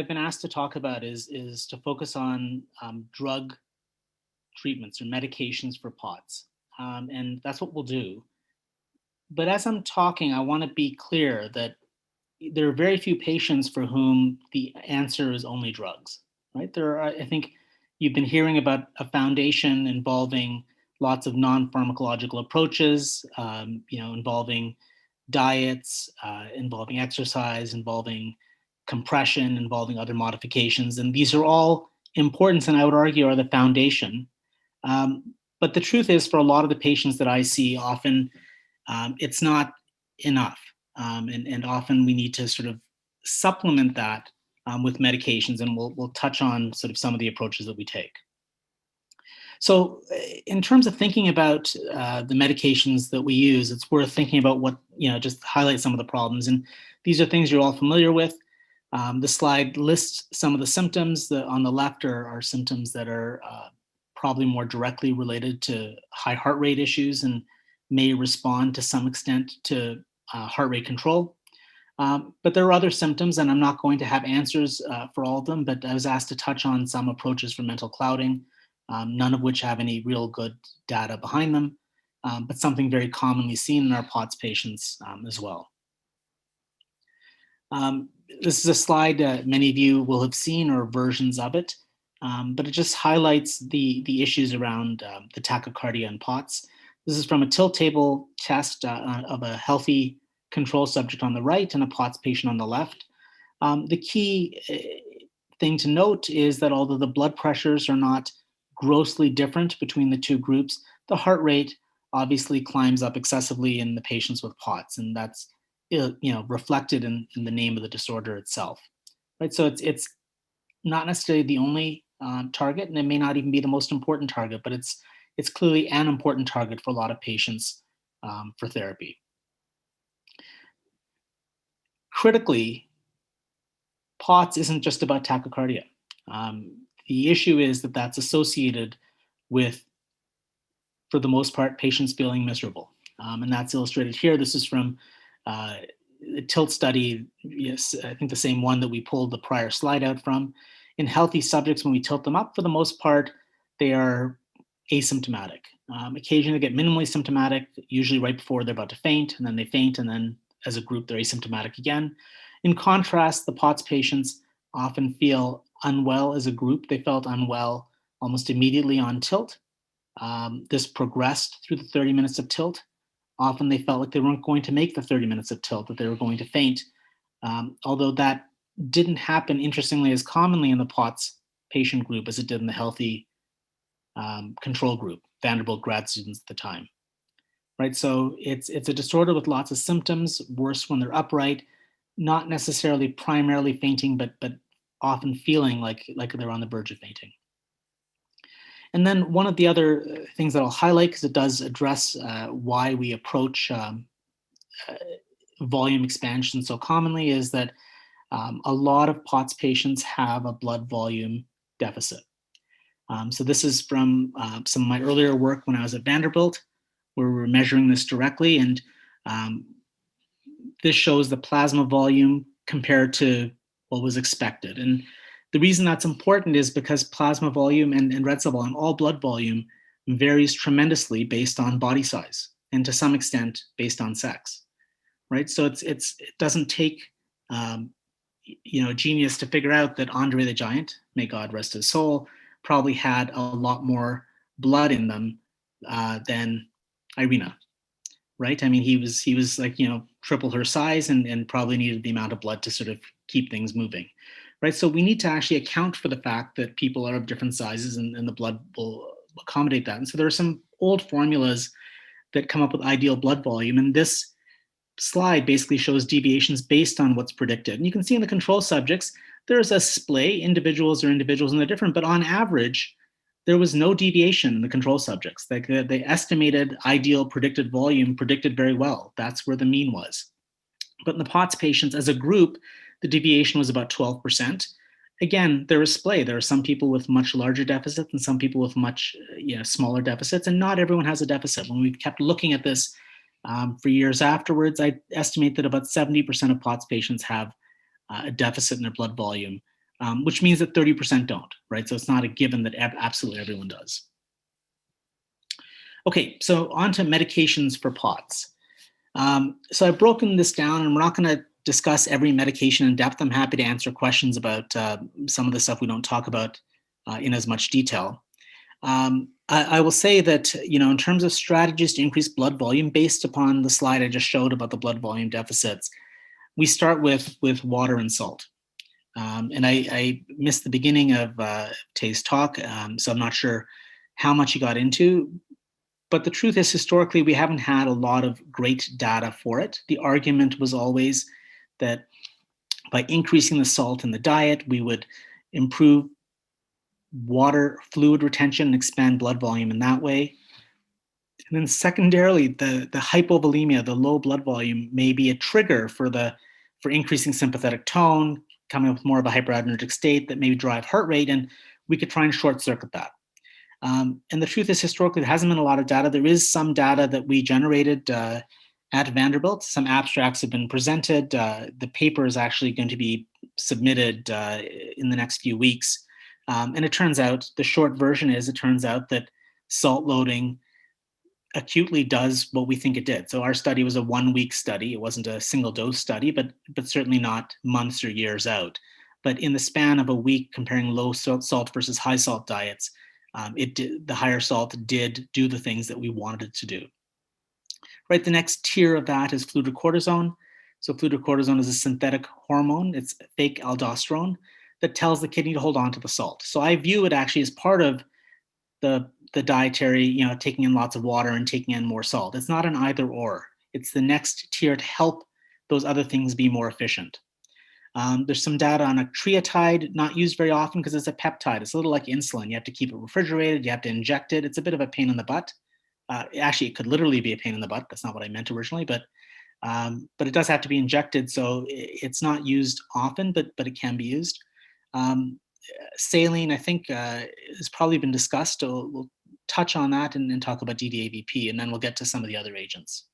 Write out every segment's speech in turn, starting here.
I've been asked to talk about is to focus on drug treatments or medications for POTS. And that's what we'll do. But as I'm talking, I want to be clear that there are very few patients for whom the answer is only drugs, right? I think you've been hearing about a foundation involving lots of non-pharmacological approaches, involving diets, involving exercise, involving compression, involving other modifications. And these are all important and I would argue are the foundation. But the truth is, for a lot of the patients that I see, often it's not enough. And often we need to sort of supplement that with medications, and we'll touch on sort of some of the approaches that we take. So in terms of thinking about the medications that we use, it's worth thinking about what, just highlight some of the problems. And these are things you're all familiar with. The slide lists some of the symptoms. On the left are symptoms that are probably more directly related to high heart rate issues and may respond to some extent to heart rate control. But there are other symptoms, and I'm not going to have answers for all of them, but I was asked to touch on some approaches for mental clouding, none of which have any real good data behind them, but something very commonly seen in our POTS patients as well. This is a slide many of you will have seen or versions of it, but it just highlights the issues around the tachycardia and POTS. This is from a tilt table test of a healthy control subject on the right and a POTS patient on the left. The key thing to note is that although the blood pressures are not grossly different between the two groups, the heart rate obviously climbs up excessively in the patients with POTS, and that's reflected in the name of the disorder itself, right? So it's not necessarily the only target, and it may not even be the most important target, but it's clearly an important target for a lot of patients for therapy. Critically, POTS isn't just about tachycardia. The issue is that that's associated with, for the most part, patients feeling miserable. And that's illustrated here. This is from the TILT study, yes, I think the same one that we pulled the prior slide out from. In healthy subjects, when we tilt them up, for the most part, they are asymptomatic. Occasionally they get minimally symptomatic, usually right before they're about to faint, and then they faint, and then as a group, they're asymptomatic again. In contrast, the POTS patients often feel unwell as a group. They felt unwell almost immediately on tilt. This progressed through the 30 minutes of tilt. Often they felt like they weren't going to make the 30 minutes of tilt, that they were going to faint. Although that didn't happen, interestingly, as commonly in the POTS patient group as it did in the healthy control group, Vanderbilt grad students at the time. Right, so it's a disorder with lots of symptoms, worse when they're upright, not necessarily primarily fainting, but often feeling like they're on the verge of fainting. And then one of the other things that I'll highlight, because it does address why we approach volume expansion so commonly, is that a lot of POTS patients have a blood volume deficit. So this is from some of my earlier work when I was at Vanderbilt, where we were measuring this directly. And this shows the plasma volume compared to what was expected. And the reason that's important is because plasma volume and red cell volume, all blood volume, varies tremendously based on body size and to some extent based on sex, right? So it doesn't take a genius to figure out that Andre the Giant, may God rest his soul, probably had a lot more blood in them than Irina, right? I mean, he was like, triple her size and probably needed the amount of blood to sort of keep things moving, right? So we need to actually account for the fact that people are of different sizes and the blood will accommodate that. And so there are some old formulas that come up with ideal blood volume. And this slide basically shows deviations based on what's predicted. And you can see in the control subjects, there's a splay. Individuals are individuals and they're different, but on average, there was no deviation in the control subjects. They estimated ideal predicted volume predicted very well. That's where the mean was. But in the POTS patients as a group, the deviation was about 12%. Again, there is splay. There are some people with much larger deficits and some people with much smaller deficits, and not everyone has a deficit. When we kept looking at this for years afterwards, I estimate that about 70% of POTS patients have a deficit in their blood volume which means that 30% don't, right? So it's not a given that absolutely everyone does. Okay, so on to medications for POTS. So I've broken this down, and we're not going to discuss every medication in depth. I'm happy to answer questions about some of the stuff we don't talk about in as much detail. I will say that, in terms of strategies to increase blood volume, based upon the slide I just showed about the blood volume deficits, we start with water and salt. And I missed the beginning of Tay's talk, so I'm not sure how much he got into. But the truth is, historically, we haven't had a lot of great data for it. The argument was always that by increasing the salt in the diet, we would improve water fluid retention and expand blood volume in that way. And then secondarily, the hypovolemia, the low blood volume, may be a trigger for increasing sympathetic tone, coming up with more of a hyperadrenergic state that may drive heart rate, and we could try and short circuit that. And the truth is, historically, there hasn't been a lot of data. There is some data that we generated at Vanderbilt. Some abstracts have been presented. The paper is actually going to be submitted in the next few weeks. And it turns out, the short version is, it turns out that salt loading acutely does what we think it did. So our study was a 1-week study. It wasn't a single dose study, but certainly not months or years out. But in the span of a week, comparing low salt versus high salt diets, the higher salt did do the things that we wanted it to do. Right, the next tier of that is fludrocortisone. So fludrocortisone is a synthetic hormone. It's fake aldosterone that tells the kidney to hold on to the salt. So I view it actually as part of the dietary, taking in lots of water and taking in more salt. It's not an either or. It's the next tier to help those other things be more efficient. There's some data on octreotide, not used very often because it's a peptide. It's a little like insulin. You have to keep it refrigerated. You have to inject it. It's a bit of a pain in the butt. Actually, it could literally be a pain in the butt. That's not what I meant originally, but it does have to be injected. So it's not used often, but it can be used. Saline, I think, has probably been discussed. We'll touch on that and then talk about DDAVP, and then we'll get to some of the other agents.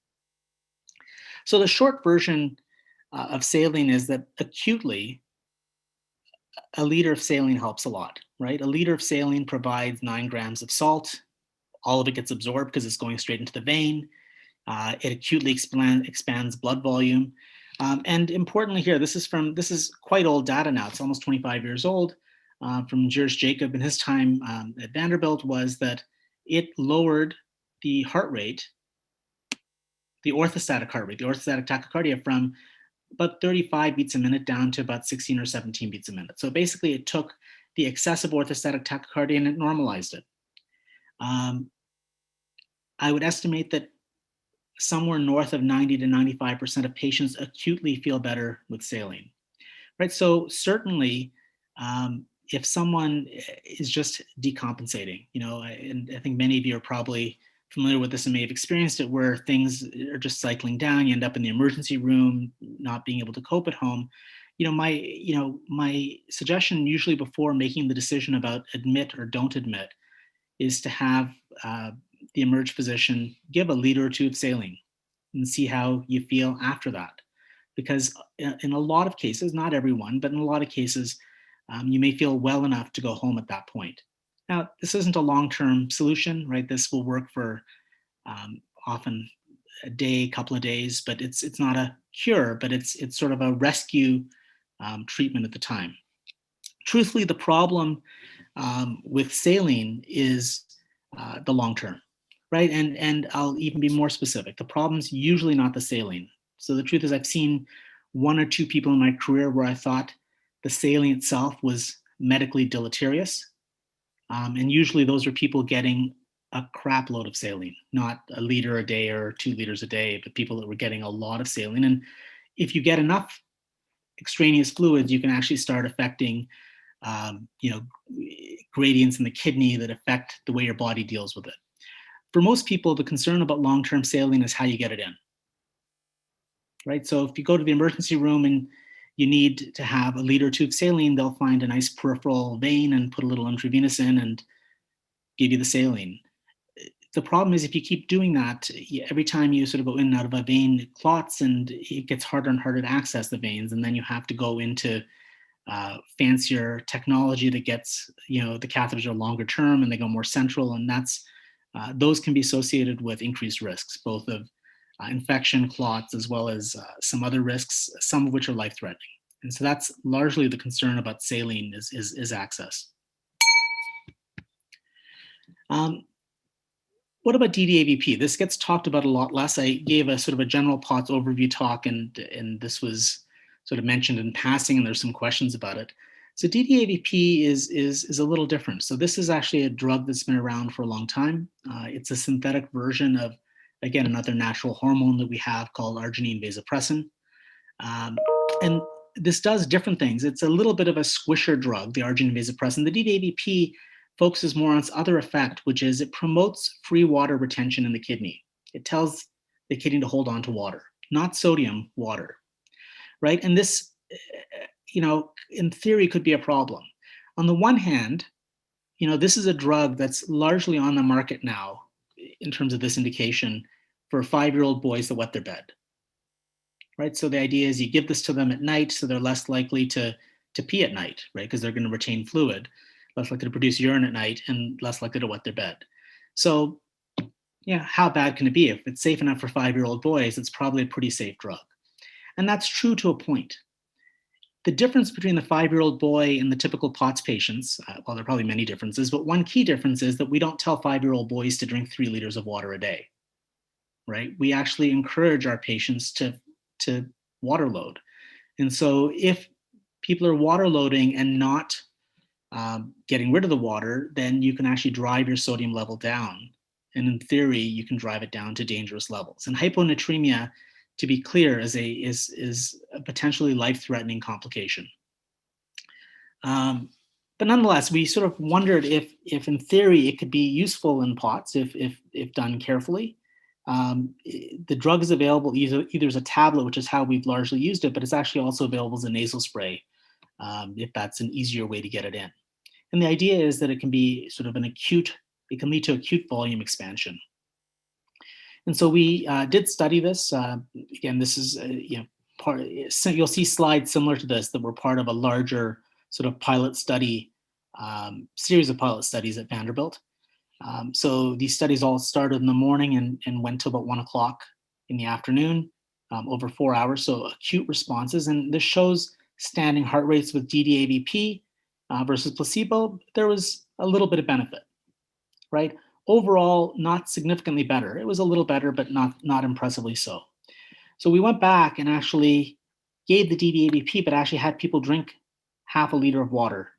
So the short version of saline is that acutely, a liter of saline helps a lot, right? A liter of saline provides 9 grams of salt. All of it gets absorbed because it's going straight into the vein. It acutely expands blood volume. And importantly here, this is quite old data now. It's almost 25 years old. From Gers Jacob in his time at Vanderbilt, was that it lowered the heart rate, the orthostatic heart rate, the orthostatic tachycardia, from about 35 beats a minute down to about 16 or 17 beats a minute. So basically it took the excessive orthostatic tachycardia and it normalized it. I would estimate that somewhere north of 90 to 95% of patients acutely feel better with saline, right? So certainly, if someone is just decompensating, and I think many of you are probably familiar with this and may have experienced it, where things are just cycling down, you end up in the emergency room, not being able to cope at home. My suggestion usually before making the decision about admit or don't admit is to have the emerge physician give a liter or 2 of saline and see how you feel after that. Because in a lot of cases, not everyone, but in a lot of cases, you may feel well enough to go home at that point. Now, this isn't a long-term solution, right? This will work for often a day, couple of days, but it's not a cure, but it's sort of a rescue treatment at the time. Truthfully, the problem with saline is the long-term, right? And I'll even be more specific. The problem's usually not the saline. So the truth is, I've seen 1 or 2 people in my career where I thought the saline itself was medically deleterious. And usually those are people getting a crap load of saline, not a liter a day or 2 liters a day, but people that were getting a lot of saline. And if you get enough extraneous fluids, you can actually start affecting gradients in the kidney that affect the way your body deals with it. For most people, the concern about long-term saline is how you get it in, right? So if you go to the emergency room and you need to have a liter or 2 of saline, they'll find a nice peripheral vein and put a little intravenous in and give you the saline. The problem is if you keep doing that, every time you sort of go in and out of a vein, it clots and it gets harder and harder to access the veins. And then you have to go into fancier technology that gets, the catheters are longer term and they go more central, and those can be associated with increased risks, both of infection, clots, as well as some other risks, some of which are life-threatening. And so that's largely the concern about saline is access. What about DDAVP? This gets talked about a lot less. I gave a sort of a general POTS overview talk, and this was sort of mentioned in passing, and there's some questions about it. So DDAVP is a little different. So this is actually a drug that's been around for a long time. It's a synthetic version of, again, another natural hormone that we have called arginine vasopressin. And this does different things. It's a little bit of a squisher drug, the arginine vasopressin. The DDAVP focuses more on its other effect, which is it promotes free water retention in the kidney. It tells the kidney to hold on to water, not sodium, water, right? And this, in theory could be a problem. On the one hand, this is a drug that's largely on the market now in terms of this indication for 5-year-old boys that wet their bed, right? So the idea is you give this to them at night so they're less likely to pee at night, right? Because they're going to retain fluid, less likely to produce urine at night, and less likely to wet their bed. So, how bad can it be? If it's safe enough for 5-year-old boys, it's probably a pretty safe drug. And that's true to a point. The difference between the 5-year-old boy and the typical POTS patients, well, there are probably many differences, but one key difference is that we don't tell 5-year-old boys to drink 3 liters of water a day, right? We actually encourage our patients to water load. And so if people are water loading and not getting rid of the water, then you can actually drive your sodium level down. And in theory, you can drive it down to dangerous levels. And hyponatremia, to be clear, is a potentially life-threatening complication. But nonetheless, we sort of wondered if in theory it could be useful in POTS if done carefully. The drug is available either as a tablet, which is how we've largely used it, but it's actually also available as a nasal spray if that's an easier way to get it in. And the idea is that it can be sort of it can lead to acute volume expansion. And so we did study this. Again, this is, you'll see slides similar to this that were part of a larger sort of pilot study, series of pilot studies at Vanderbilt. So these studies all started in the morning and went to about 1 o'clock in the afternoon, over 4 hours. So acute responses. And this shows standing heart rates with DDAVP versus placebo. There was a little bit of benefit, right? Overall, not significantly better. It was a little better, but not impressively so. So we went back and actually gave the DDAVP, but actually had people drink half a liter of water.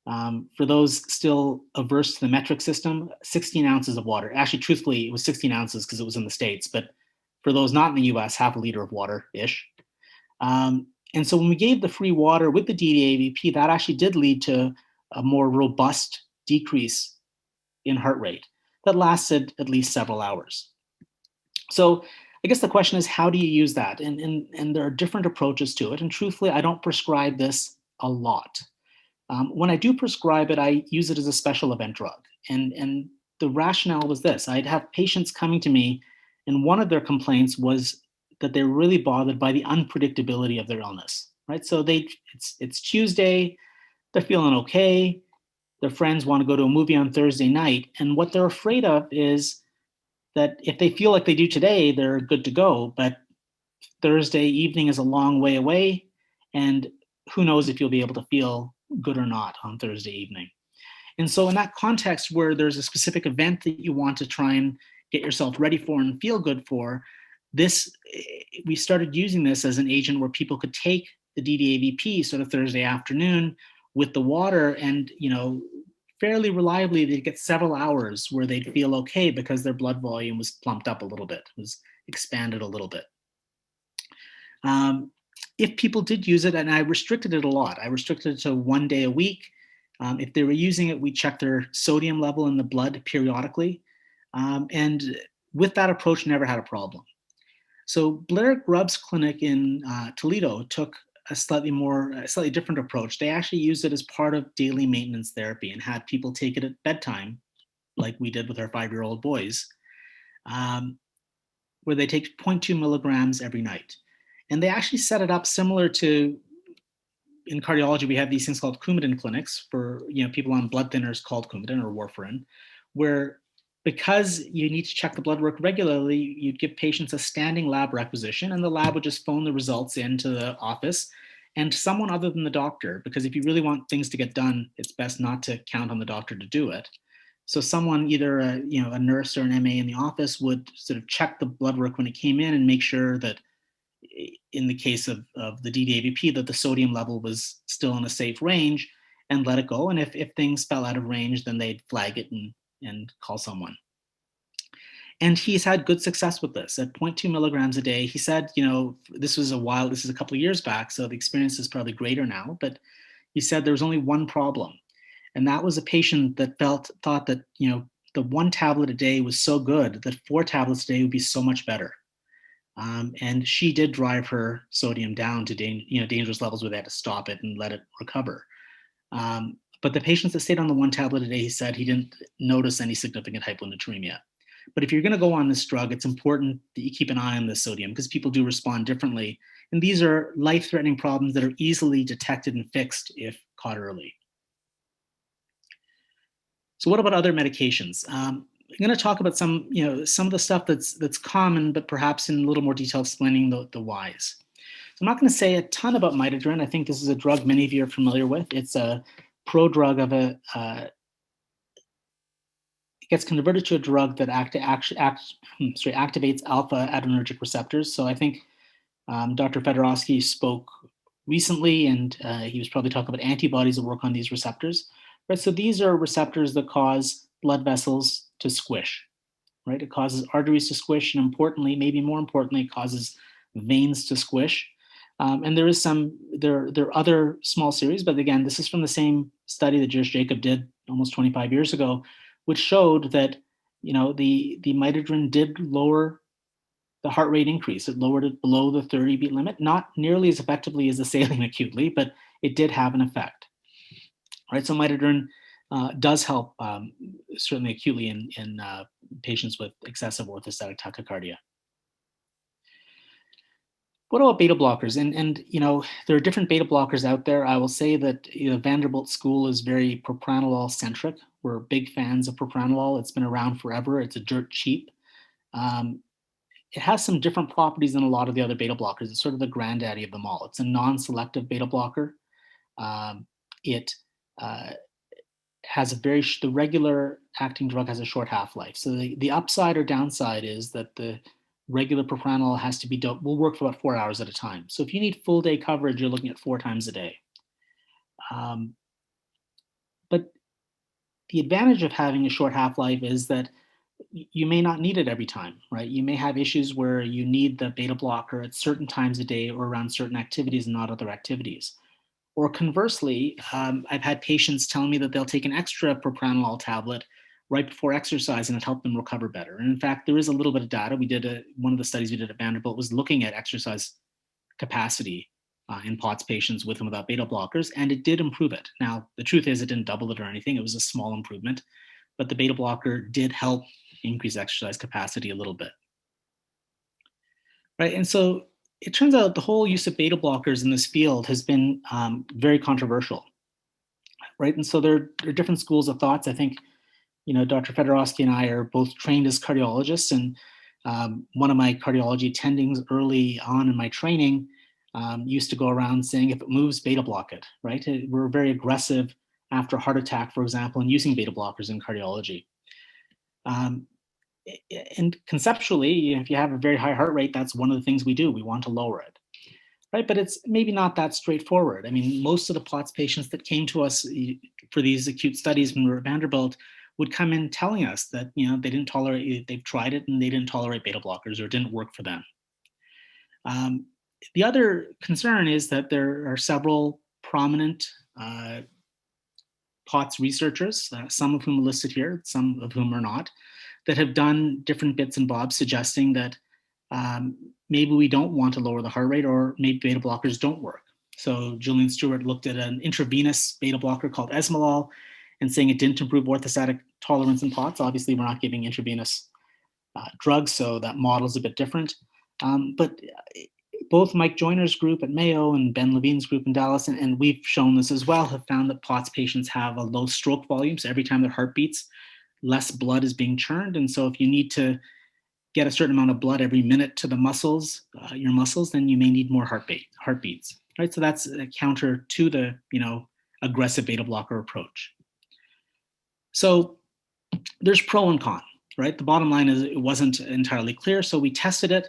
For those still averse to the metric system, 16 ounces of water. Actually, truthfully, it was 16 ounces because it was in the States, but for those not in the US, half a liter of water-ish. And so when we gave the free water with the DDAVP, that actually did lead to a more robust decrease in heart rate that lasted at least several hours. So I guess the question is, how do you use that? And there are different approaches to it. And truthfully, I don't prescribe this a lot. When I do prescribe it, I use it as a special event drug. And the rationale was this. I'd have patients coming to me, and one of their complaints was that they're really bothered by the unpredictability of their illness, right? So it's Tuesday, they're feeling okay, their friends want to go to a movie on Thursday night, and what they're afraid of is that if they feel like they do today, they're good to go, but Thursday evening is a long way away, and who knows if you'll be able to feel good or not on Thursday evening. And so in that context where there's a specific event that you want to try and get yourself ready for and feel good for, we started using this as an agent where people could take the DDAVP sort of Thursday afternoon with the water, and fairly reliably they'd get several hours where they'd feel okay because their blood volume was plumped up a little bit, was expanded a little bit. If people did use it, and I restricted it a lot, I restricted it to 1 day a week. If they were using it, we checked their sodium level in the blood periodically. And with that approach, never had a problem. So Blair Grubb's clinic in Toledo took a slightly different approach. They actually used it as part of daily maintenance therapy and had people take it at bedtime, like we did with our 5-year-old boys, where they take 0.2 milligrams every night. And they actually set it up similar to in cardiology, we have these things called Coumadin clinics for people on blood thinners called Coumadin or warfarin, where because you need to check the blood work regularly, you'd give patients a standing lab requisition, and the lab would just phone the results into the office and someone other than the doctor, because if you really want things to get done, it's best not to count on the doctor to do it. So someone, either a nurse or an MA in the office, would sort of check the blood work when it came in and make sure that, in the case of the DDAVP, that the sodium level was still in a safe range and let it go. And if things fell out of range, then they'd flag it and call someone. And he's had good success with this at 0.2 milligrams a day. He said, this is a couple of years back, so the experience is probably greater now, but he said there was only one problem. And that was a patient that thought that, the one tablet a day was so good that 4 tablets a day would be so much better. And she did drive her sodium down to dangerous levels where they had to stop it and let it recover. But the patients that stayed on the 1 tablet a day, he said he didn't notice any significant hyponatremia. But if you're going to go on this drug, it's important that you keep an eye on the sodium, because people do respond differently. And these are life-threatening problems that are easily detected and fixed if caught early. So what about other medications? I'm going to talk about some of the stuff that's common, but perhaps in a little more detail explaining the whys. So I'm not going to say a ton about Midodrine. I think this is a drug many of you are familiar with. It's a prodrug of it gets converted to a drug that activates alpha adrenergic receptors. So I think Dr. Fedorowski spoke recently, and he was probably talking about antibodies that work on these receptors. Right? So these are receptors that cause blood vessels to squish. Right? It causes arteries to squish, and importantly, maybe more importantly, it causes veins to squish. And there are other small series, but again, this is from the same study that Josh Jacob did almost 25 years ago, which showed that the Midodrine did lower the heart rate increase. It lowered it below the 30 beat limit, not nearly as effectively as the saline acutely, but it did have an effect. Right, so Midodrine does help certainly acutely in patients with excessive orthostatic tachycardia. What about beta blockers? And there are different beta blockers out there. I will say that Vanderbilt School is very propranolol centric. We're big fans of propranolol. It's been around forever. It's a dirt cheap. It has some different properties than a lot of the other beta blockers. It's sort of the granddaddy of them all. It's a non-selective beta blocker. It has the regular acting drug has a short half-life. So the upside or downside is that the regular propranolol has to be will work for about 4 hours at a time. So if you need full day coverage, you're looking at 4 times a day. But the advantage of having a short half-life is that you may not need it every time, right? You may have issues where you need the beta blocker at certain times a day or around certain activities and not other activities. Or conversely, I've had patients tell me that they'll take an extra propranolol tablet right before exercise and it helped them recover better. And in fact, there is a little bit of data. One of the studies we did at Vanderbilt was looking at exercise capacity in POTS patients with and without beta blockers, and it did improve it. Now, the truth is it didn't double it or anything. It was a small improvement, but the beta blocker did help increase exercise capacity a little bit. Right, and so it turns out the whole use of beta blockers in this field has been very controversial, right? And so there are different schools of thoughts. I think, Dr. Fedorowski and I are both trained as cardiologists, and one of my cardiology attendings early on in my training used to go around saying, if it moves, beta block it, right? We're very aggressive after a heart attack, for example, in using beta blockers in cardiology. And conceptually, if you have a very high heart rate, that's one of the things we do. We want to lower it, right? But it's maybe not that straightforward. I mean, most of the POTS patients that came to us for these acute studies when we were at Vanderbilt would come in telling us that, they didn't tolerate it, they've tried it and they didn't tolerate beta blockers or it didn't work for them. The other concern is that there are several prominent POTS researchers, some of whom are listed here, some of whom are not, that have done different bits and bobs suggesting that maybe we don't want to lower the heart rate, or maybe beta blockers don't work. So Julian Stewart looked at an intravenous beta blocker called esmolol and saying it didn't improve orthostatic tolerance in POTS. Obviously, we're not giving intravenous drugs, so that model is a bit different. But both Mike Joyner's group at Mayo and Ben Levine's group in Dallas, and we've shown this as well, have found that POTS patients have a low stroke volume. So every time their heart beats, less blood is being churned. And so if you need to get a certain amount of blood every minute to the muscles, your muscles, then you may need more heartbeats, right? So that's a counter to the, aggressive beta blocker approach. So there's pro and con, right? The bottom line is it wasn't entirely clear, so we tested it.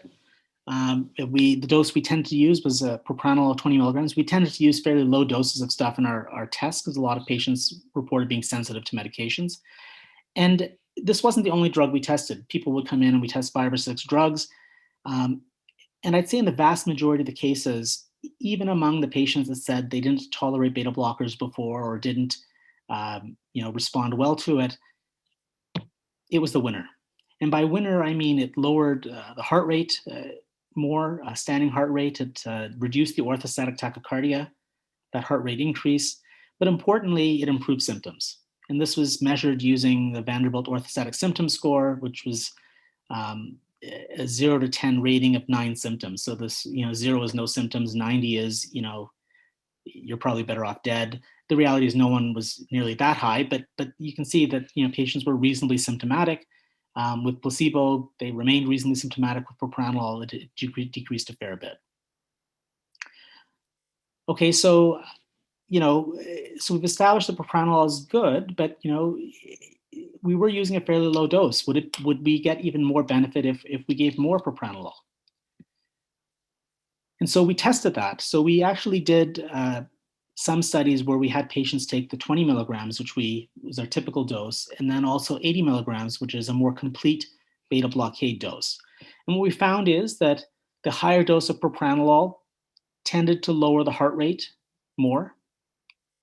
The dose we tended to use was propranolol 20 milligrams. We tended to use fairly low doses of stuff in our tests because a lot of patients reported being sensitive to medications. And this wasn't the only drug we tested. People would come in and we test 5 or 6 drugs. And I'd say in the vast majority of the cases, even among the patients that said they didn't tolerate beta blockers before or didn't respond well to it, it was the winner. And by winner, I mean it lowered the heart rate more, standing heart rate. It reduced the orthostatic tachycardia, that heart rate increase. But importantly, it improved symptoms. And this was measured using the Vanderbilt Orthostatic Symptom Score, which was a 0 to 10 rating of 9 symptoms. So this, 0 is no symptoms, 90 is, you're probably better off dead. The reality is no one was nearly that high, but you can see that, patients were reasonably symptomatic. With placebo, they remained reasonably symptomatic. With propranolol, it decreased a fair bit. Okay, so we've established that propranolol is good, but we were using a fairly low dose. Would we get even more benefit if we gave more propranolol? And so we tested that. So we actually did some studies where we had patients take the 20 milligrams, which was our typical dose, and then also 80 milligrams, which is a more complete beta blockade dose. And what we found is that the higher dose of propranolol tended to lower the heart rate more,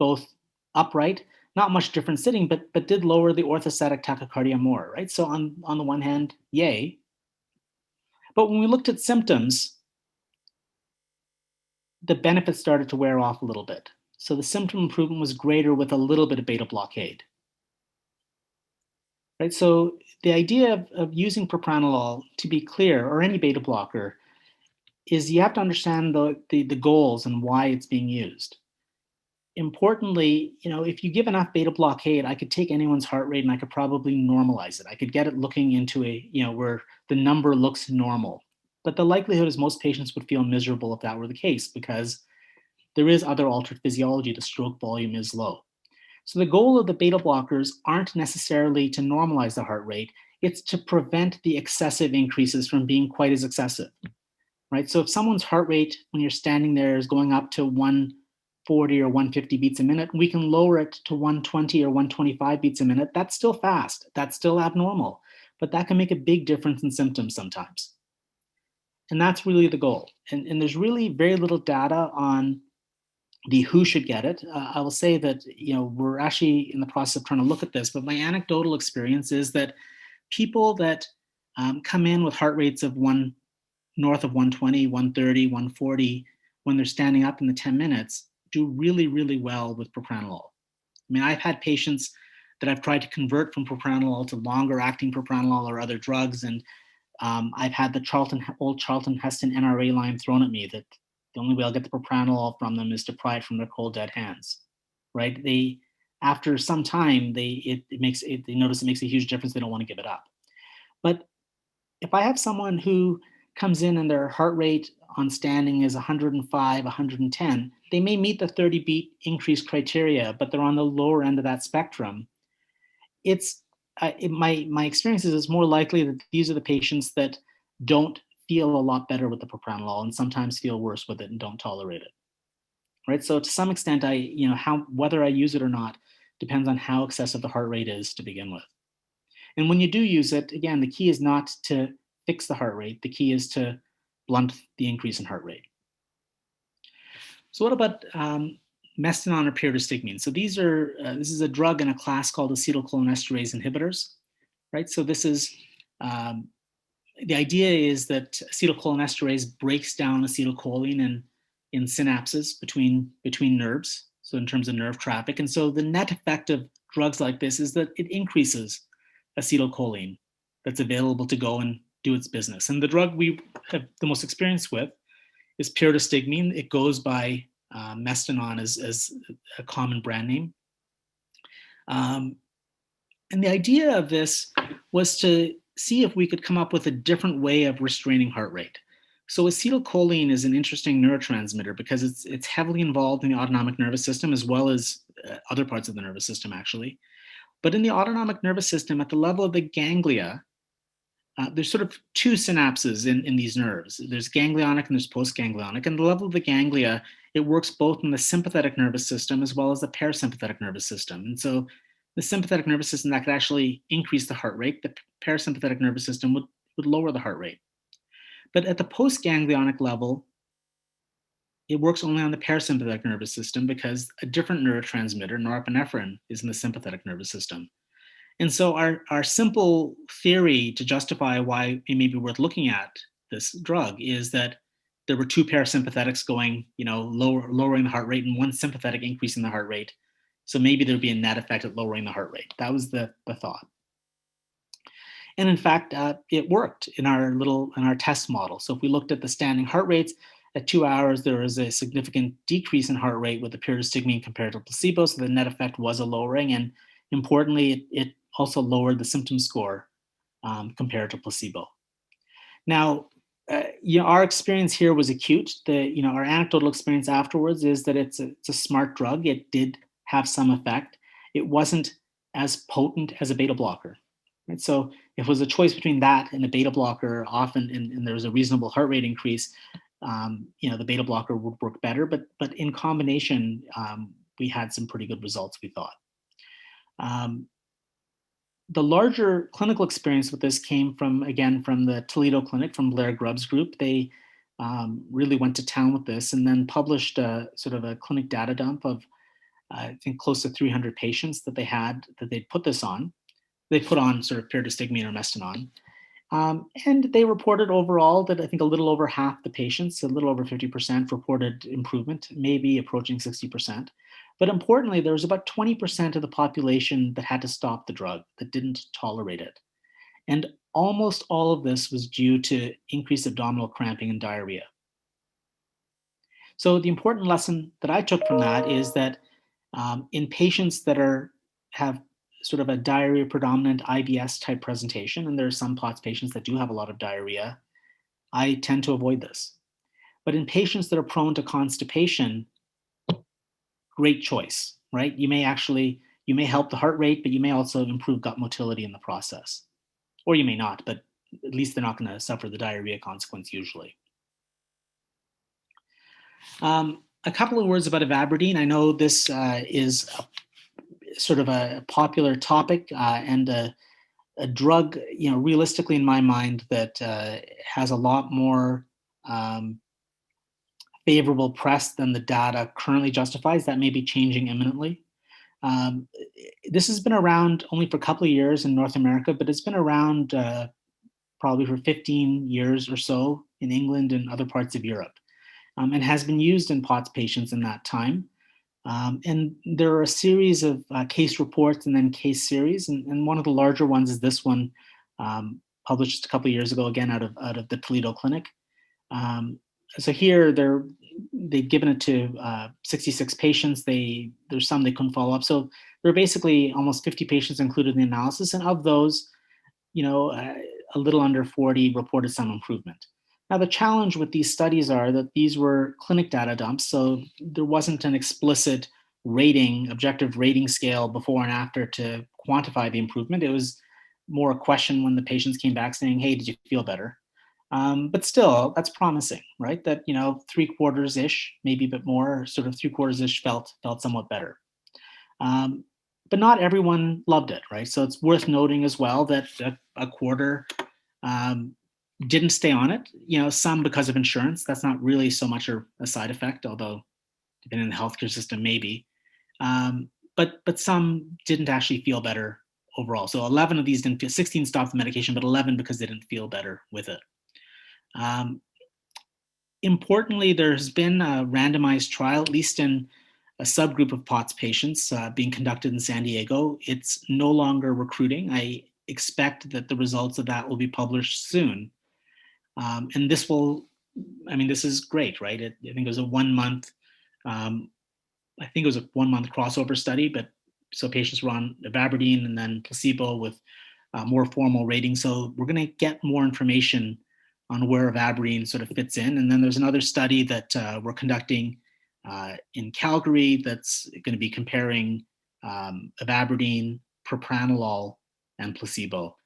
both upright, not much different sitting, but did lower the orthostatic tachycardia more, right? So on the one hand, yay. But when we looked at symptoms, the benefits started to wear off a little bit. So the symptom improvement was greater with a little bit of beta blockade, right? So the idea of using propranolol, to be clear, or any beta blocker, is you have to understand the goals and why it's being used. Importantly, if you give enough beta blockade, I could take anyone's heart rate and I could probably normalize it. I could get it looking into where the number looks normal. But the likelihood is most patients would feel miserable if that were the case, because there is other altered physiology. The stroke volume is low. So the goal of the beta blockers aren't necessarily to normalize the heart rate. It's to prevent the excessive increases from being quite as excessive, right? So if someone's heart rate when you're standing there is going up to 140 or 150 beats a minute, we can lower it to 120 or 125 beats a minute. That's still fast. That's still abnormal. But that can make a big difference in symptoms sometimes. And that's really the goal. And there's really very little data on the who should get it. I will say that, we're actually in the process of trying to look at this, but my anecdotal experience is that people that come in with heart rates of north of 120, 130, 140, when they're standing up in the 10 minutes, do really, really well with propranolol. I mean, I've had patients that I've tried to convert from propranolol to longer acting propranolol or other drugs, and I've had the old Charlton Heston NRA line thrown at me that the only way I'll get the propranolol from them is to pry it from their cold dead hands, right? After some time, they notice it makes a huge difference. They don't want to give it up. But if I have someone who comes in and their heart rate on standing is 105, 110, they may meet the 30 beat increase criteria, but they're on the lower end of that spectrum. My experience is it's more likely that these are the patients that don't feel a lot better with the propranolol and sometimes feel worse with it and don't tolerate it, right? So to some extent, whether I use it or not depends on how excessive the heart rate is to begin with. And when you do use it, again, the key is not to fix the heart rate. The key is to blunt the increase in heart rate. So what about mestinon or pyridostigmine? So this is a drug in a class called acetylcholinesterase inhibitors, right? So this is the idea is that acetylcholinesterase breaks down acetylcholine in synapses between nerves, so in terms of nerve traffic. And so the net effect of drugs like this is that it increases acetylcholine that's available to go and do its business. And the drug we have the most experience with is pyridostigmine. It goes by Mestinon as a common brand name. And the idea of this was to see if we could come up with a different way of restraining heart rate. So acetylcholine is an interesting neurotransmitter because it's heavily involved in the autonomic nervous system as well as other parts of the nervous system, actually. But in the autonomic nervous system, at the level of the ganglia, there's sort of two synapses in these nerves. There's ganglionic and there's postganglionic. And the level of the ganglia, it works both in the sympathetic nervous system as well as the parasympathetic nervous system. And so the sympathetic nervous system, that could actually increase the heart rate. The parasympathetic nervous system would lower the heart rate. But at the postganglionic level, it works only on the parasympathetic nervous system because a different neurotransmitter, norepinephrine, is in the sympathetic nervous system. And so our simple theory to justify why it may be worth looking at this drug is that there were two parasympathetics going, lowering the heart rate, and one sympathetic increasing the heart rate. So maybe there'd be a net effect at lowering the heart rate. That was the thought. And in fact, it worked in our test model. So if we looked at the standing heart rates, at 2 hours, there was a significant decrease in heart rate with the pyridostigmine compared to placebo. So the net effect was a lowering. And importantly, it also lowered the symptom score compared to placebo. Now, our experience here was acute. Our anecdotal experience afterwards is that it's a smart drug. It did have some effect. It wasn't as potent as a beta blocker. Right? So if it was a choice between that and a beta blocker, often, and there was a reasonable heart rate increase, the beta blocker would work better. But in combination, we had some pretty good results, we thought. The larger clinical experience with this came from the Toledo clinic, from Blair Grubb's group. They really went to town with this and then published sort of a clinic data dump of, I think, close to 300 patients that they'd put this on. They put on sort of pyridostigmine or Mestinon. And they reported overall that I think a little over half the patients, a little over 50%, reported improvement, maybe approaching 60%. But importantly, there was about 20% of the population that had to stop the drug, that didn't tolerate it. And almost all of this was due to increased abdominal cramping and diarrhea. So the important lesson that I took from that is that in patients that have sort of a diarrhea predominant IBS type presentation, and there are some POTS patients that do have a lot of diarrhea, I tend to avoid this. But in patients that are prone to constipation, great choice, right? You may help the heart rate, but you may also improve gut motility in the process. Or you may not, but at least they're not going to suffer the diarrhea consequence usually. A couple of words about Ivabradine. I know this is sort of a popular topic and a drug, realistically in my mind, that has a lot more favorable press than the data currently justifies. That may be changing imminently. This has been around only for a couple of years in North America, but it's been around probably for 15 years or so in England and other parts of Europe, and has been used in POTS patients in that time. And there are a series of case reports and then case series, and one of the larger ones is this one, published just a couple of years ago, again out of the Toledo clinic. So here they've given it to 66 patients. There's some they couldn't follow up. So there are basically almost 50 patients included in the analysis, and of those, a little under 40 reported some improvement. Now, the challenge with these studies are that these were clinic data dumps, so there wasn't an explicit objective rating scale before and after to quantify the improvement. It was more a question when the patients came back saying, hey, did you feel better? But still, that's promising, right? That, 3/4-ish, maybe a bit more, sort of 3/4-ish felt somewhat better. But not everyone loved it, right? So it's worth noting as well that a quarter didn't stay on it, some because of insurance. That's not really so much a side effect, although depending on the healthcare system, maybe. But some didn't actually feel better overall. So 11 of these didn't feel, 16 stopped the medication, but 11 because they didn't feel better with it. Importantly, there's been a randomized trial, at least in a subgroup of POTS patients being conducted in San Diego. It's no longer recruiting. I expect that the results of that will be published soon. And this will I mean, this is great, right? I think it was a 1 month, I think it was a 1 month crossover study, but so patients were on Ivabradine and then placebo with more formal rating. So we're going to get more information on where Ivabradine sort of fits in. And then there's another study that we're conducting in Calgary that's going to be comparing Ivabradine, Propranolol, and placebo.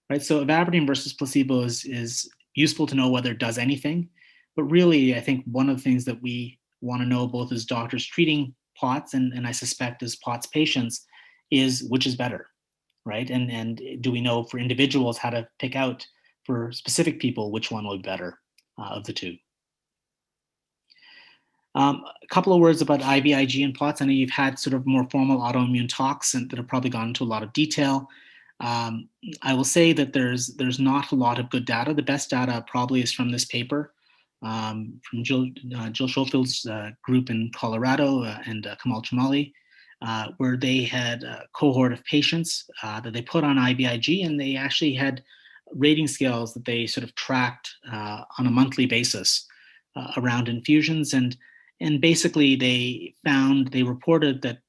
Right, so Ivabradine versus placebo is useful to know whether it does anything, but really, I think one of the things that we want to know both as doctors treating POTS and I suspect as POTS patients is which is better, right? And do we know for individuals how to pick out for specific people which one will be better of the two? A couple of words about IVIG and POTS. I know you've had sort of more formal autoimmune talks and that have probably gone into a lot of detail. I will say that there's not a lot of good data. The best data probably is from this paper from Jill Schofield's group in Colorado and Kamal Chamali, where they had a cohort of patients that they put on IVIG, and they actually had rating scales that they sort of tracked on a monthly basis around infusions. And basically they reported that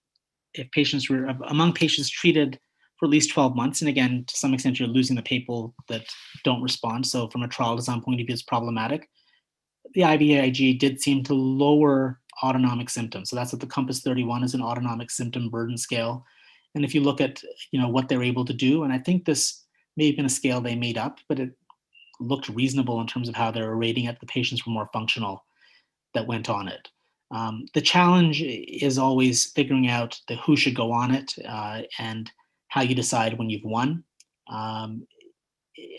if patients were among patients treated for at least 12 months, and again, to some extent, you're losing the people that don't respond. So from a trial design point of view, it's problematic. The IVIG did seem to lower autonomic symptoms. So that's what the Compass 31 is, an autonomic symptom burden scale. And if you look at what they're able to do, and I think this may have been a scale they made up, but it looked reasonable in terms of how they were rating it. The patients were more functional that went on it. The challenge is always figuring out who should go on it and how you decide when you've won. And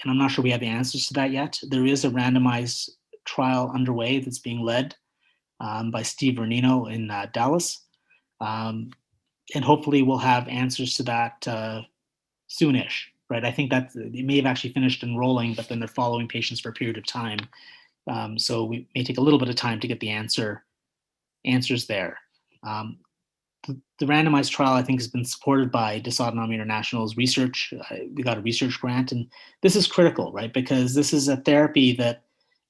I'm not sure we have the answers to that yet. There is a randomized trial underway that's being led by Steve Vernino in Dallas. And hopefully we'll have answers to that soonish, right? I think that it may have actually finished enrolling, but then they're following patients for a period of time. So we may take a little bit of time to get the answers there. The randomized trial, I think, has been supported by Dysautonomia International's research. We got a research grant, and this is critical, right? Because this is a therapy that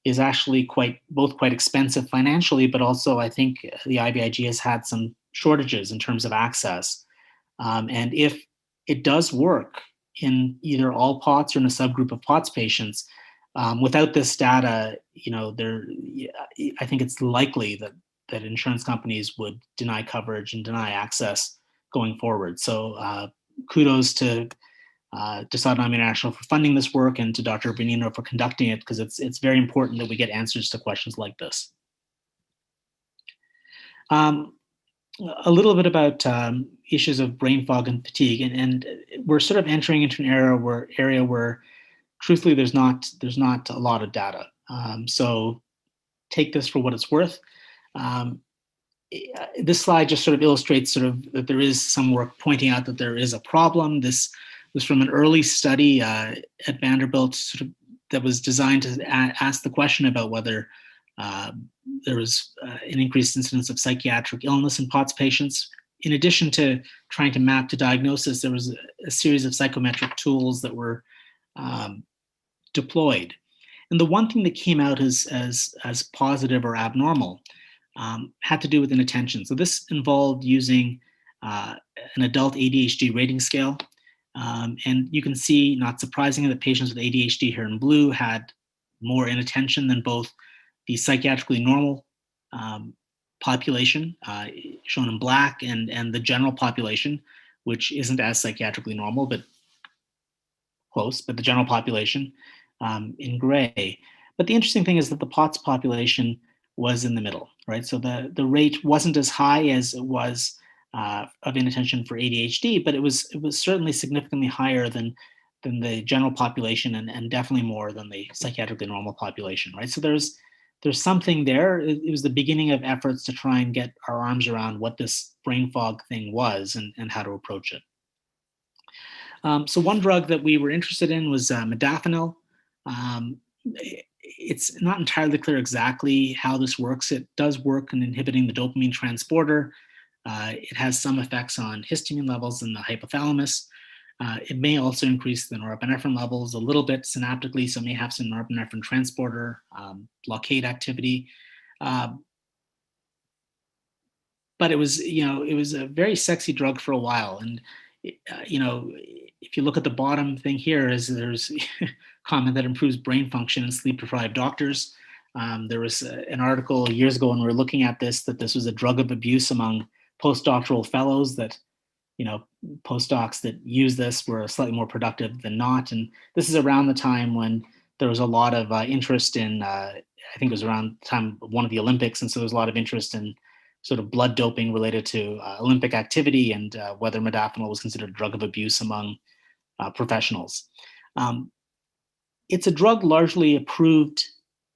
is actually quite expensive financially, but also I think the IVIG has had some shortages in terms of access. And if it does work in either all POTS or in a subgroup of POTS patients, without this data, I think it's likely that insurance companies would deny coverage and deny access going forward. So kudos to Dysautonomia International for funding this work and to Dr. Benino for conducting it, because it's very important that we get answers to questions like this. A little bit about issues of brain fog and fatigue, and we're sort of entering into an area where truthfully there's not a lot of data. So take this for what it's worth. This slide just sort of illustrates that there is some work pointing out that there is a problem. This was from an early study at Vanderbilt that was designed to ask the question about whether there was an increased incidence of psychiatric illness in POTS patients. In addition to trying to map to diagnosis, there was a series of psychometric tools that were deployed. And the one thing that came out as positive or abnormal had to do with inattention. So this involved using an adult ADHD rating scale. And you can see, not surprisingly, that patients with ADHD here in blue had more inattention than both the psychiatrically normal population, shown in black, and the general population, which isn't as psychiatrically normal, but close, but the general population in gray. But the interesting thing is that the POTS population was in the middle, right? So the rate wasn't as high as it was of inattention for ADHD, but it was certainly significantly higher than the general population, and definitely more than the psychiatrically normal population, right? So there's something there. It was the beginning of efforts to try and get our arms around what this brain fog thing was and how to approach it. So one drug that we were interested in was Modafinil. It's not entirely clear exactly how this works. It does work in inhibiting the dopamine transporter. It has some effects on histamine levels in the hypothalamus. It may also increase the norepinephrine levels a little bit synaptically, so it may have some norepinephrine transporter blockade activity. But it was, it was a very sexy drug for a while. And, if you look at the bottom thing here, is there's comment that improves brain function in sleep-deprived doctors. There was an article years ago when we were looking at this, that this was a drug of abuse among postdoctoral fellows, that postdocs that use this were slightly more productive than not. And this is around the time when there was a lot of interest in, I think it was around the time of one of the Olympics. And so there was a lot of interest in sort of blood doping related to Olympic activity, and whether modafinil was considered a drug of abuse among professionals. It's a drug largely approved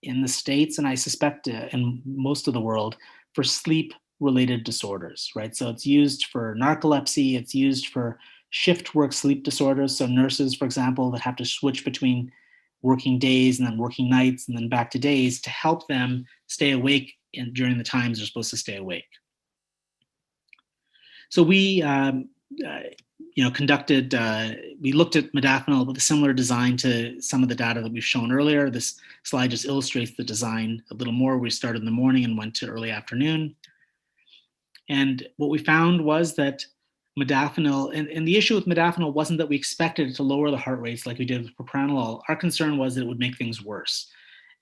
in the States, and I suspect in most of the world, for sleep-related disorders, right? So it's used for narcolepsy, it's used for shift work sleep disorders. So nurses, for example, that have to switch between working days and then working nights and then back to days to help them stay awake during the times they're supposed to stay awake. So we conducted, we looked at modafinil with a similar design to some of the data that we've shown earlier. This slide just illustrates the design a little more. We started in the morning and went to early afternoon. And what we found was that modafinil, and the issue with modafinil wasn't that we expected it to lower the heart rates like we did with propranolol. Our concern was that it would make things worse.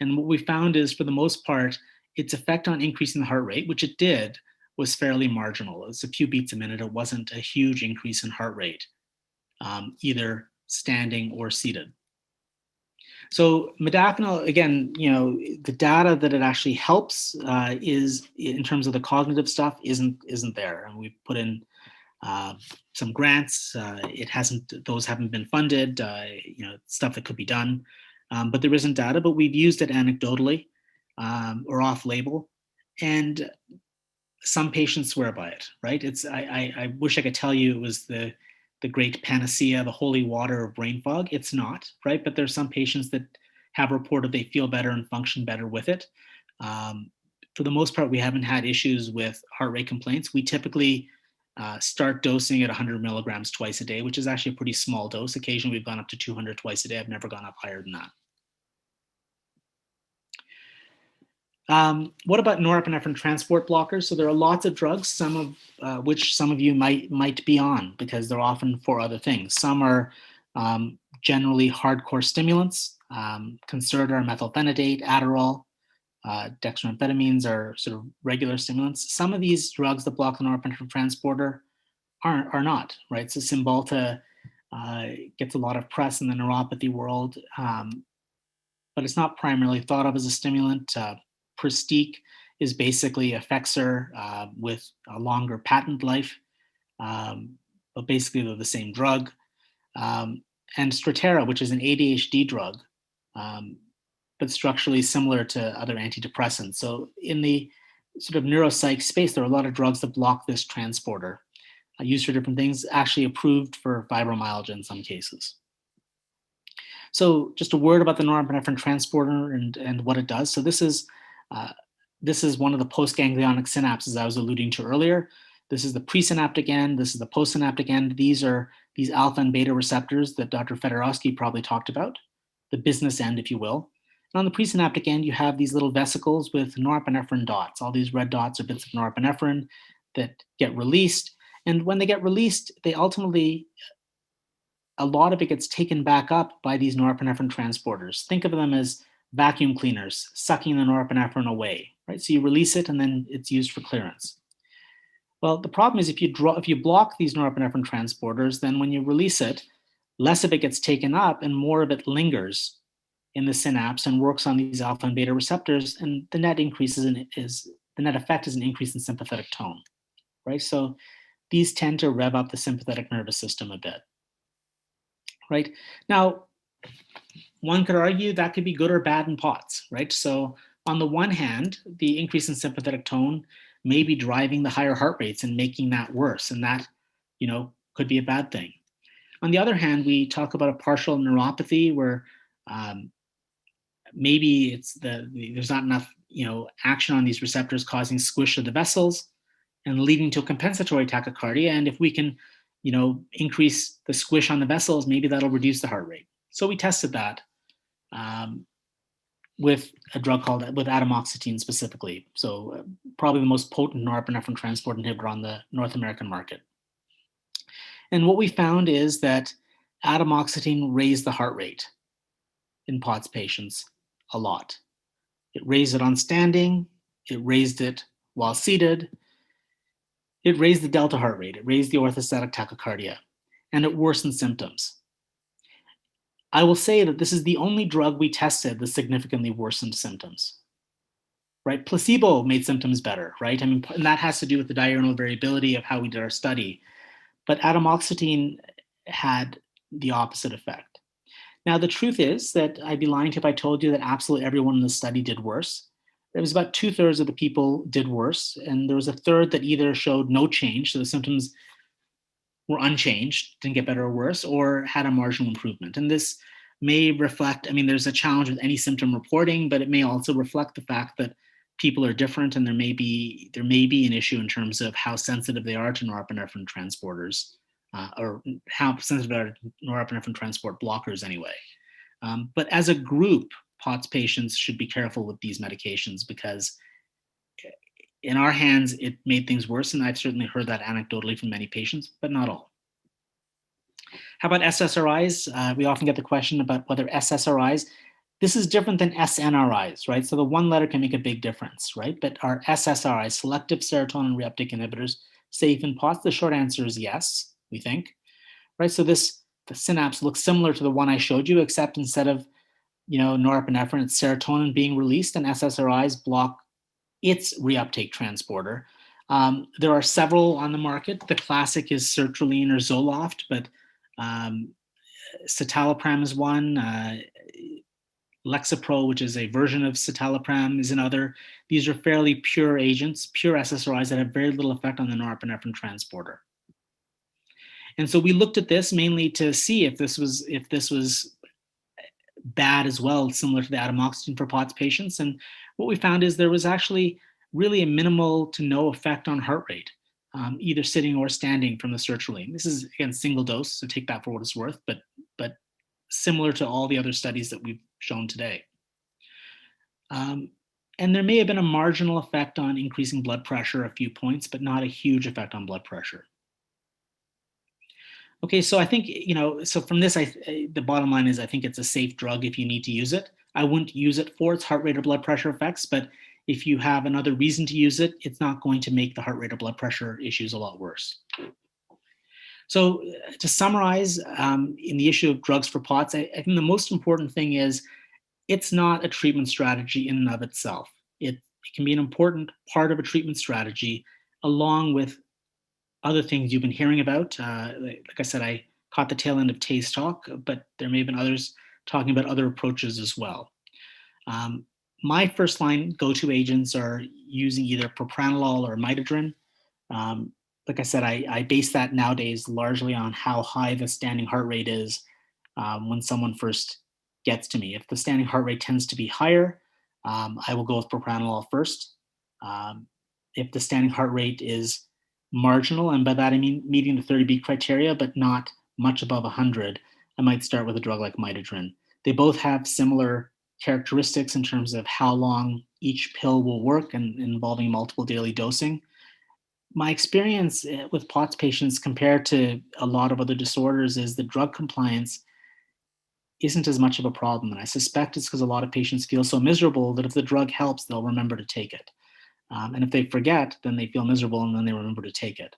And what we found is, for the most part, its effect on increasing the heart rate, which it did, was fairly marginal. It's a few beats a minute. It wasn't a huge increase in heart rate, either standing or seated. So modafinil, again, the data that it actually helps is, in terms of the cognitive stuff, isn't there. And we put in some grants. Those haven't been funded. Stuff that could be done, but there isn't data. But we've used it anecdotally or off-label, and some patients swear by it. Right? I wish I could tell you it was the great panacea, the holy water of brain fog. It's not, right? But there's some patients that have reported they feel better and function better with it. For the most part, we haven't had issues with heart rate complaints. We typically start dosing at 100 milligrams twice a day, which is actually a pretty small dose. Occasionally, we've gone up to 200 twice a day. I've never gone up higher than that. What about norepinephrine transport blockers? So there are lots of drugs, some of which some of you might be on, because they're often for other things. Some are generally hardcore stimulants. Concerta, methylphenidate, Adderall, dextroamphetamines are sort of regular stimulants. Some of these drugs that block the norepinephrine transporter are not, right? So Cymbalta gets a lot of press in the neuropathy world, but it's not primarily thought of as a stimulant. Pristiq is basically a Effexor with a longer patent life, but basically they're the same drug. And Strattera, which is an ADHD drug, but structurally similar to other antidepressants. So in the sort of neuropsych space, there are a lot of drugs that block this transporter, used for different things, actually approved for fibromyalgia in some cases. So just a word about the norepinephrine transporter and what it does. So this is one of the postganglionic synapses I was alluding to earlier. This is the presynaptic end. This is the postsynaptic end. These are these alpha and beta receptors that Dr. Fedorowski probably talked about, the business end, if you will. And on the presynaptic end, you have these little vesicles with norepinephrine dots. All these red dots are bits of norepinephrine that get released. And when they get released, they ultimately, a lot of it gets taken back up by these norepinephrine transporters. Think of them as vacuum cleaners sucking the norepinephrine away, right? So you release it and then it's used for clearance. Well, the problem is if you block these norepinephrine transporters, then when you release it, less of it gets taken up and more of it lingers in the synapse and works on these alpha and beta receptors, and the net effect is an increase in sympathetic tone, right? So these tend to rev up the sympathetic nervous system a bit, right? Now, one could argue that could be good or bad in POTS, right? So on the one hand, the increase in sympathetic tone may be driving the higher heart rates and making that worse, and that, could be a bad thing. On the other hand, we talk about a partial neuropathy where maybe there's not enough, action on these receptors causing squish of the vessels and leading to a compensatory tachycardia. And if we can increase the squish on the vessels, maybe that'll reduce the heart rate. So we tested that with a drug with atomoxetine specifically. So probably the most potent norepinephrine transport inhibitor on the North American market. And what we found is that atomoxetine raised the heart rate in POTS patients a lot. It raised it on standing, it raised it while seated, it raised the delta heart rate, it raised the orthostatic tachycardia, and it worsened symptoms. I will say that this is the only drug we tested that significantly worsened symptoms, right? Placebo made symptoms better, right? And that has to do with the diurnal variability of how we did our study. But atomoxetine had the opposite effect. Now, the truth is that I'd be lying if I told you that absolutely everyone in the study did worse. There was about 2/3 of the people did worse, and there was a third that either showed no change, so the symptoms were unchanged, didn't get better or worse, or had a marginal improvement. And this may reflect, there's a challenge with any symptom reporting, but it may also reflect the fact that people are different, and there may be an issue in terms of how sensitive they are to norepinephrine transporters, or how sensitive they are to norepinephrine transport blockers anyway. But as a group, POTS patients should be careful with these medications because in our hands, it made things worse, and I've certainly heard that anecdotally from many patients, but not all. How about SSRIs? We often get the question about whether SSRIs, this is different than SNRIs, right? So the one letter can make a big difference, right? But are SSRIs, selective serotonin reuptake inhibitors, safe in POTS? The short answer is yes, we think, right? So the synapse looks similar to the one I showed you, except instead of norepinephrine, it's serotonin being released, and SSRIs block its reuptake transporter. There are several on the market. The classic is sertraline or Zoloft, but citalopram is one. Lexapro, which is a version of citalopram, is another. These are fairly pure agents, pure SSRIs that have very little effect on the norepinephrine transporter. And so we looked at this mainly to see if this was bad as well, similar to the atomoxetine for POTS patients. And what we found is there was actually really a minimal to no effect on heart rate, either sitting or standing from the sertraline. This is, again, single dose, so take that for what it's worth, but similar to all the other studies that we've shown today. And there may have been a marginal effect on increasing blood pressure, a few points, but not a huge effect on blood pressure. Okay, so I think, so from this, the bottom line is I think it's a safe drug if you need to use it. I wouldn't use it for its heart rate or blood pressure effects, but if you have another reason to use it, it's not going to make the heart rate or blood pressure issues a lot worse. So to summarize, in the issue of drugs for POTS, I think the most important thing is it's not a treatment strategy in and of itself. It can be an important part of a treatment strategy along with other things you've been hearing about. Like I said, I caught the tail end of Tay's talk, but there may have been others talking about other approaches as well. My first line go-to agents are using either propranolol or Midodrine. Like I said, I base that nowadays largely on how high the standing heart rate is when someone first gets to me. If the standing heart rate tends to be higher, I will go with propranolol first. If the standing heart rate is marginal, and by that I mean meeting the 30-beat criteria, but not much above 100, I might start with a drug like Midodrine. They both have similar characteristics in terms of how long each pill will work and involving multiple daily dosing. My experience with POTS patients compared to a lot of other disorders is the drug compliance isn't as much of a problem. And I suspect it's because a lot of patients feel so miserable that if the drug helps, they'll remember to take it. And if they forget, then they feel miserable and then they remember to take it.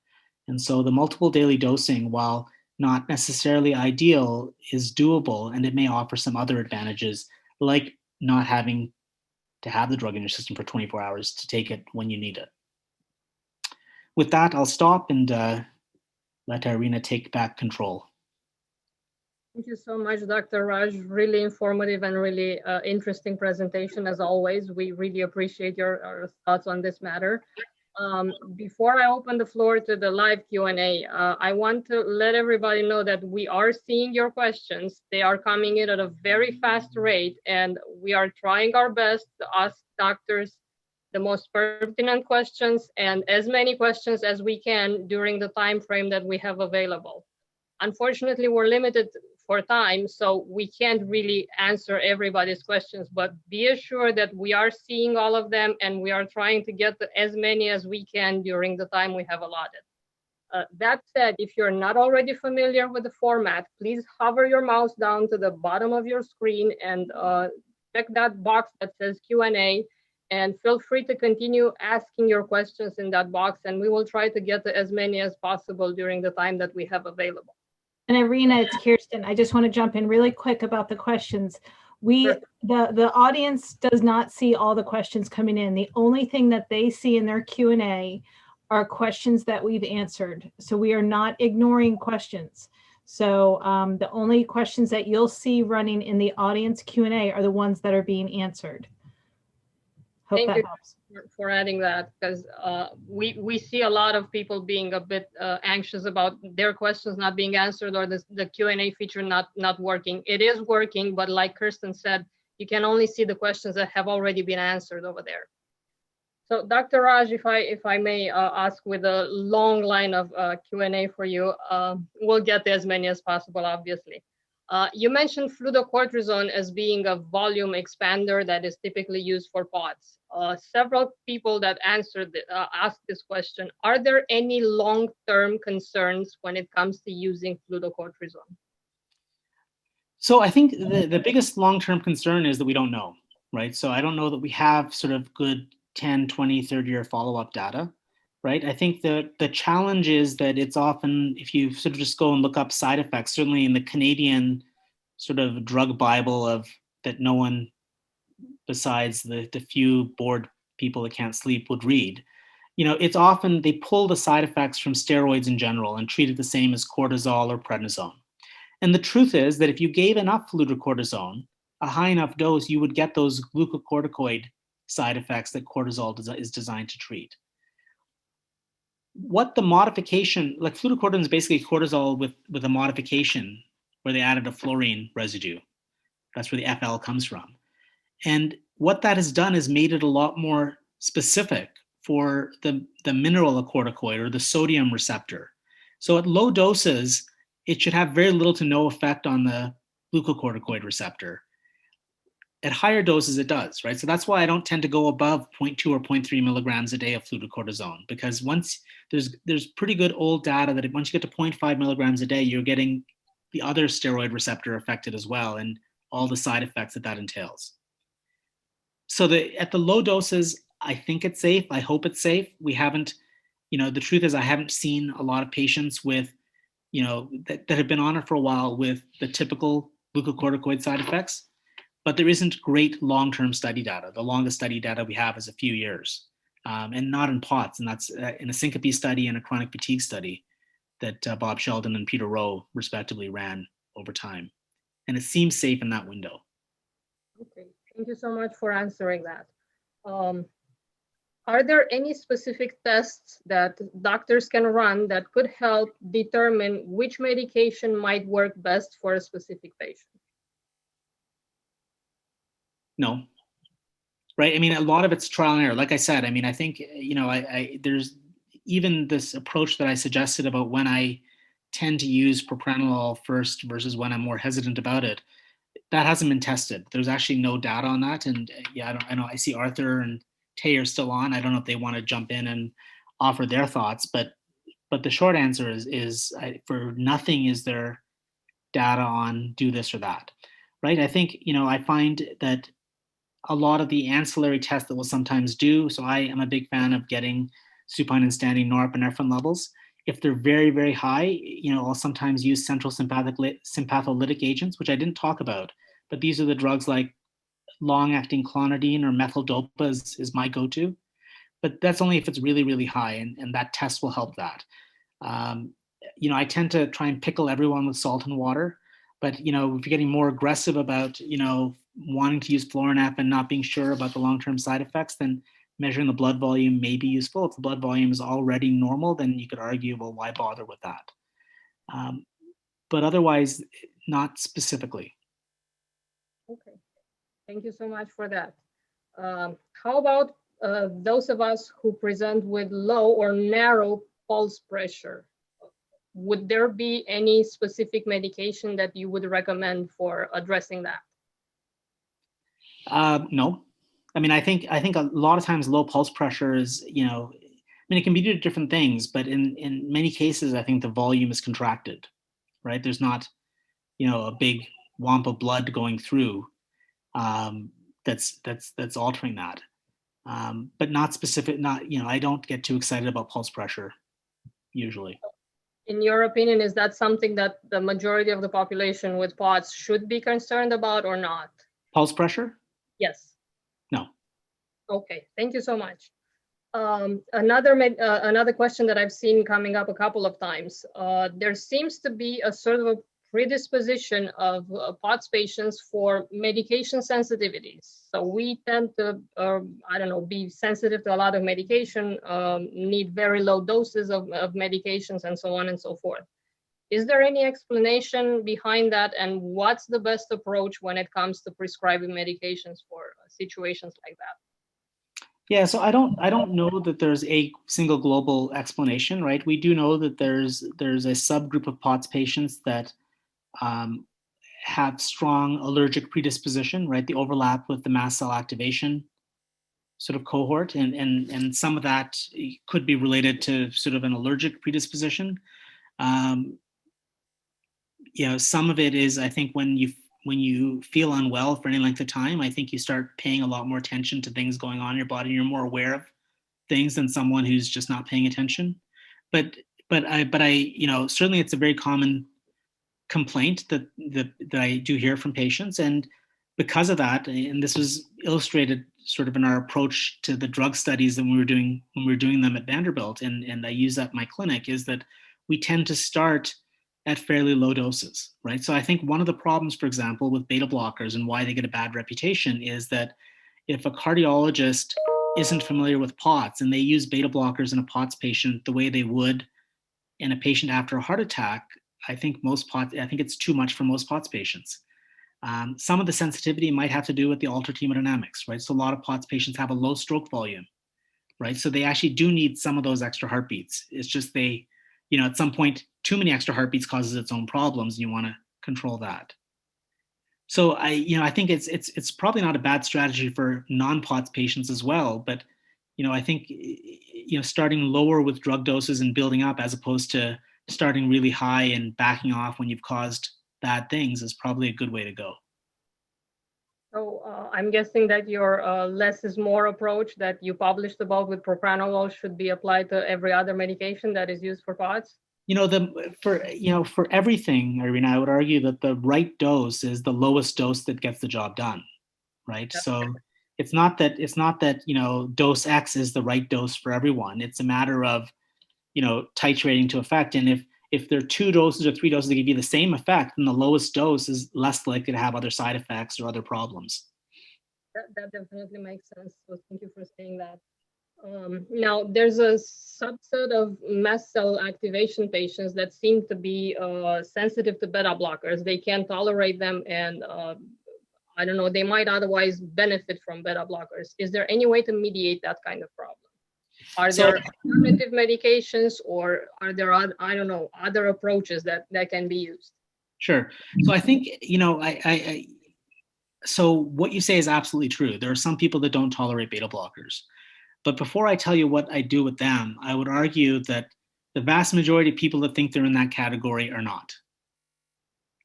And so the multiple daily dosing, while not necessarily ideal, is doable, and it may offer some other advantages, like not having to have the drug in your system for 24 hours to take it when you need it. With that, I'll stop and let Irina take back control. Thank you so much, Dr. Raj. Really informative and really interesting presentation as always. We really appreciate your thoughts on this matter. Before I open the floor to the live Q&A, I want to let everybody know that we are seeing your questions. They are coming in at a very fast rate, and we are trying our best to ask doctors the most pertinent questions and as many questions as we can during the time frame that we have available. Unfortunately, we're limited for time, so we can't really answer everybody's questions, but be assured that we are seeing all of them and we are trying to get as many as we can during the time we have allotted. That said, if you're not already familiar with the format, please hover your mouse down to the bottom of your screen and check that box that says Q&A, and feel free to continue asking your questions in that box, and we will try to get to as many as possible during the time that we have available. And Irina, it's Kirsten. I just want to jump in really quick about the questions. The audience does not see all the questions coming in. The only thing that they see in their Q&A are questions that we've answered. So we are not ignoring questions. So the only questions that you'll see running in the audience Q&A are the ones that are being answered. Hope that helps. For adding that, because we see a lot of people being a bit anxious about their questions not being answered or the Q&A feature not working. It is working, but like Kirsten said, you can only see the questions that have already been answered over there. So Dr. Raj, if I may ask with a long line of Q&A for you, we'll get as many as possible, obviously. You mentioned fludrocortisone as being a volume expander that is typically used for POTS. Several people that answered asked this question, are there any long-term concerns when it comes to using fludrocortisone? So I think the biggest long-term concern is that we don't know, right? So I don't know that we have sort of good 10, 20, 30-year follow-up data, right? I think the challenge is that it's often, if you sort of just go and look up side effects, certainly in the Canadian sort of drug Bible of that no one besides the few bored people that can't sleep would read, it's often they pull the side effects from steroids in general and treat it the same as cortisol or prednisone. And the truth is that if you gave enough fludrocortisone, a high enough dose, you would get those glucocorticoid side effects that cortisol is designed to treat. What the modification, like fludrocortisone is basically cortisol with a modification where they added a fluorine residue. That's where the FL comes from. And what that has done is made it a lot more specific for the mineralocorticoid or the sodium receptor. So at low doses, it should have very little to no effect on the glucocorticoid receptor. At higher doses, it does, right? So that's why I don't tend to go above 0.2 or 0.3 milligrams a day of fludrocortisone, because once there's pretty good old data that once you get to 0.5 milligrams a day, you're getting the other steroid receptor affected as well, and all the side effects that entails. So at the low doses, I think it's safe. I hope it's safe. We haven't, the truth is I haven't seen a lot of patients with, that have been on it for a while with the typical glucocorticoid side effects. But there isn't great long-term study data. The longest study data we have is a few years, and not in POTS, and that's in a syncope study and a chronic fatigue study that Bob Sheldon and Peter Rowe respectively ran over time. And it seems safe in that window. Okay, thank you so much for answering that. Are there any specific tests that doctors can run that could help determine which medication might work best for a specific patient? No, right? I mean, a lot of it's trial and error. Like I said, I mean, I think, there's even this approach that I suggested about when I tend to use propranolol first versus when I'm more hesitant about it. That hasn't been tested. There's actually no data on that. And I know I see Arthur and Tay are still on. I don't know if they want to jump in and offer their thoughts, but the short answer is for nothing is there data on do this or that, right? I think, I find that a lot of the ancillary tests that we'll sometimes do. So I am a big fan of getting supine and standing norepinephrine levels. If they're very, very high, I'll sometimes use central sympatholytic agents, which I didn't talk about, but these are the drugs like long-acting clonidine or methyl-dopa is my go-to. But that's only if it's really, really high, and that test will help that. I tend to try and pickle everyone with salt and water. But, if you're getting more aggressive about, wanting to use Florinef and not being sure about the long-term side effects, then measuring the blood volume may be useful. If the blood volume is already normal, then you could argue, well, why bother with that? But otherwise, not specifically. Okay, thank you so much for that. How about those of us who present with low or narrow pulse pressure, would there be any specific medication that you would recommend for addressing that? No. I mean, I think a lot of times low pulse pressure is, I mean, it can be due to different things, but in many cases, I think the volume is contracted, right? There's not, a big womp of blood going through that's altering that. But not specific, I don't get too excited about pulse pressure usually. In your opinion, is that something that the majority of the population with POTS should be concerned about or not? Pulse pressure? Yes. No. Okay, thank you so much. Another question that I've seen coming up a couple of times. There seems to be a sort of a predisposition of POTS patients for medication sensitivities. So we tend to, be sensitive to a lot of medication, need very low doses of medications and so on and so forth. Is there any explanation behind that? And what's the best approach when it comes to prescribing medications for situations like that? Yeah, so I don't know that there's a single global explanation, right? We do know that there's a subgroup of POTS patients that have strong allergic predisposition, right? The overlap with the mast cell activation sort of cohort, and some of that could be related to sort of an allergic predisposition. Some of it is, I think, when you feel unwell for any length of time, I think you start paying a lot more attention to things going on in your body. You're more aware of things than someone who's just not paying attention. But I certainly it's a very common complaint that I do hear from patients, and because of that, and this was illustrated sort of in our approach to the drug studies that when we were doing them at Vanderbilt, and I use that in my clinic, is that we tend to start at fairly low doses, right? So I think one of the problems, for example, with beta blockers and why they get a bad reputation is that if a cardiologist isn't familiar with POTS and they use beta blockers in a POTS patient the way they would in a patient after a heart attack, I think it's too much for most POTS patients. Some of the sensitivity might have to do with the altered hemodynamics, right? So a lot of POTS patients have a low stroke volume, right? So they actually do need some of those extra heartbeats. It's just at some point, too many extra heartbeats causes its own problems, and you want to control that. So I think it's probably not a bad strategy for non-POTS patients as well, but I think starting lower with drug doses and building up as opposed to starting really high and backing off when you've caused bad things is probably a good way to go. So I'm guessing that your less is more approach that you published about with propranolol should be applied to every other medication that is used for POTS? For everything, Irina, I would argue that the right dose is the lowest dose that gets the job done, right? Yep. So it's not that dose X is the right dose for everyone. It's a matter of titrating to effect. And if there are 2 doses or 3 doses that give you the same effect, then the lowest dose is less likely to have other side effects or other problems. That definitely makes sense. So thank you for saying that. Now, there's a subset of mast cell activation patients that seem to be sensitive to beta blockers. They can't tolerate them, and they might otherwise benefit from beta blockers. Is there any way to mediate that kind of problem? Are there alternative medications, or are there other approaches that can be used? Sure. So I think so what you say is absolutely true. There are some people that don't tolerate beta blockers. But before I tell you what I do with them, I would argue that the vast majority of people that think they're in that category are not.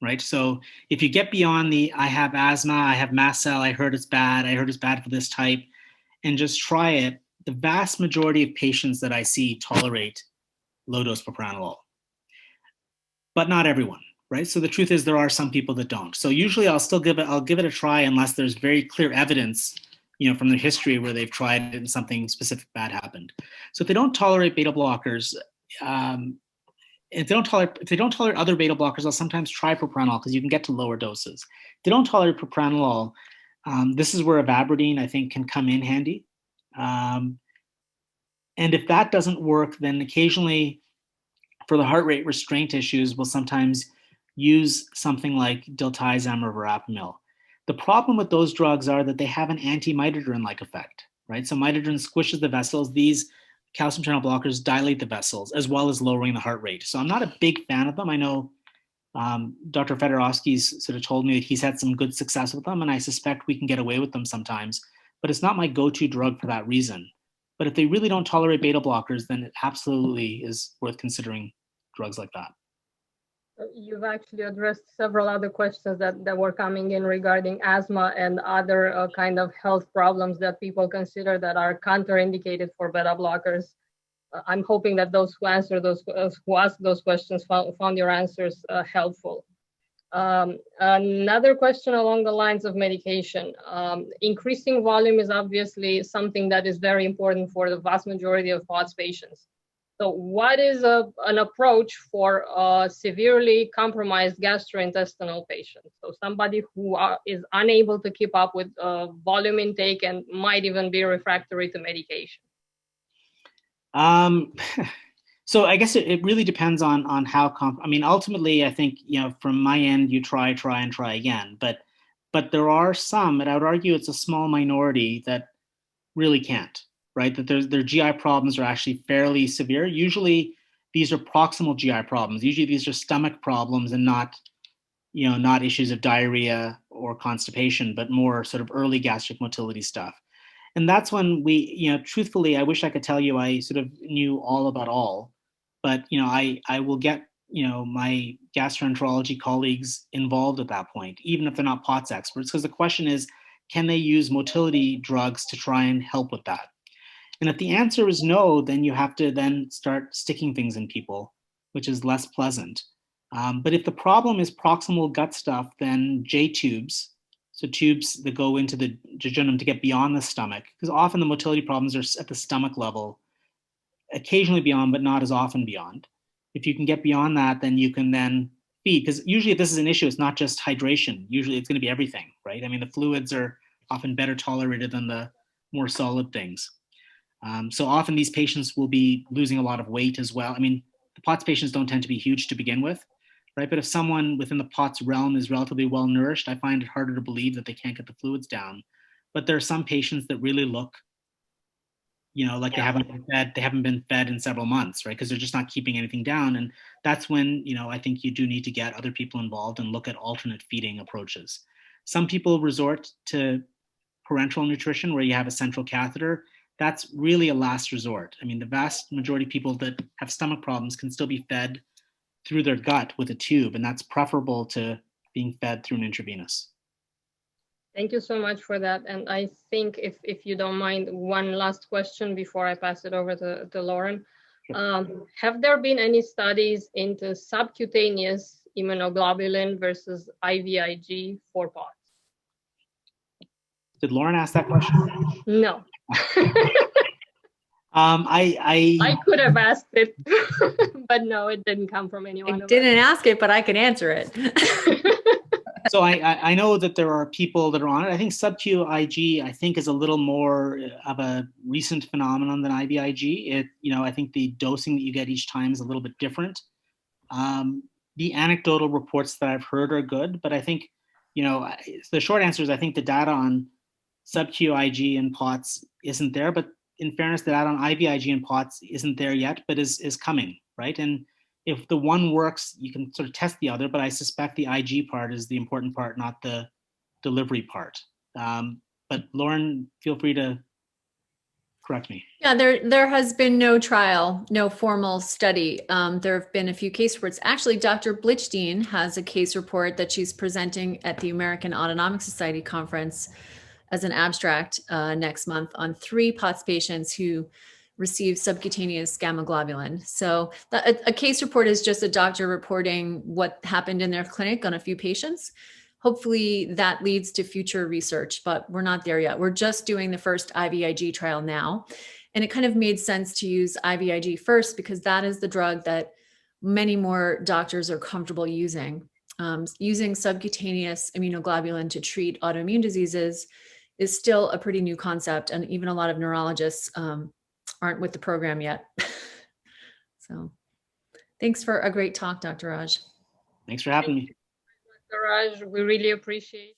Right? So if you get beyond I have asthma, I have mast cell, I heard it's bad for this type, and just try it, the vast majority of patients that I see tolerate low-dose propranolol. But not everyone, right? So the truth is there are some people that don't. So usually I'll give it a try unless there's very clear evidence from their history where they've tried it and something specific bad happened. So if they don't tolerate beta blockers, if they don't tolerate other beta blockers, I'll sometimes try propranolol because you can get to lower doses. If they don't tolerate propranolol, this is where Ivabradine, I think, can come in handy. And if that doesn't work, then occasionally for the heart rate restraint issues, we'll sometimes use something like diltiazem or verapamil. The problem with those drugs are that they have an anti-mitoderm-like effect, right? So mitogen squishes the vessels. These calcium channel blockers dilate the vessels as well as lowering the heart rate. So I'm not a big fan of them. I know Dr. Fedorovsky's sort of told me that he's had some good success with them, and I suspect we can get away with them sometimes, but it's not my go-to drug for that reason. But if they really don't tolerate beta blockers, then it absolutely is worth considering drugs like that. You've actually addressed several other questions that were coming in regarding asthma and other kind of health problems that people consider that are counterindicated for beta blockers. I'm hoping that those who answer who asked those questions found your answers helpful. Another question along the lines of medication. Increasing volume is obviously something that is very important for the vast majority of POTS patients. So what is an approach for a severely compromised gastrointestinal patient? So somebody who is unable to keep up with volume intake and might even be refractory to medication. So I guess it really depends on how, I mean, ultimately, I think, from my end, you try and try again. But there are some, and I would argue it's a small minority that really can't, right? That their GI problems are actually fairly severe. Usually these are proximal GI problems. Usually these are stomach problems and not issues of diarrhea or constipation, but more sort of early gastric motility stuff. And that's when we, truthfully, I wish I could tell you I sort of knew all about all, but, I will get, my gastroenterology colleagues involved at that point, even if they're not POTS experts, because the question is, can they use motility drugs to try and help with that? And if the answer is no, then you have to then start sticking things in people, which is less pleasant. But if the problem is proximal gut stuff, then J tubes, so tubes that go into the jejunum to get beyond the stomach, because often the motility problems are at the stomach level, occasionally beyond, but not as often beyond. If you can get beyond that, then you can then feed, because usually if this is an issue, it's not just hydration. Usually it's going to be everything, right? I mean, the fluids are often better tolerated than the more solid things. So often these patients will be losing a lot of weight as well. I mean, the POTS patients don't tend to be huge to begin with, right? But if someone within the POTS realm is relatively well nourished, I find it harder to believe that they can't get the fluids down. But there are some patients that really look, like they haven't been fed in several months, right? Because they're just not keeping anything down. And that's when, I think you do need to get other people involved and look at alternate feeding approaches. Some people resort to parenteral nutrition where you have a central catheter. That's really a last resort. I mean, the vast majority of people that have stomach problems can still be fed through their gut with a tube, and that's preferable to being fed through an intravenous. Thank you so much for that. And I think if you don't mind, one last question before I pass it over to Lauren. Sure. Have there been any studies into subcutaneous immunoglobulin versus IVIG for POTS? Did Lauren ask that question? No. I could have asked it, but no, it didn't come from anyone. I didn't ask it, but I can answer it. So I know that there are people that are on it. I think sub-Q IG, I think, is a little more of a recent phenomenon than IVIG. I think the dosing that you get each time is a little bit different. The anecdotal reports that I've heard are good, but I think, the short answer is I think the data on sub-Q IG and POTS isn't there, but in fairness, the data on IVIG and POTS isn't there yet, but is coming, right? And if the one works, you can sort of test the other, but I suspect the IG part is the important part, not the delivery part. But Lauren, feel free to correct me. Yeah, there has been no trial, no formal study. There have been a few case reports. Actually, Dr. Blichstein has a case report that she's presenting at the American Autonomic Society conference as an abstract next month on 3 POTS patients who received subcutaneous gamma globulin. So a case report is just a doctor reporting what happened in their clinic on a few patients. Hopefully that leads to future research, but we're not there yet. We're just doing the first IVIG trial now. And it kind of made sense to use IVIG first because that is the drug that many more doctors are comfortable using. Using subcutaneous immunoglobulin to treat autoimmune diseases is still a pretty new concept. And even a lot of neurologists aren't with the program yet. So thanks for a great talk, Dr. Raj. Thanks for having me. Dr. Raj, we really appreciate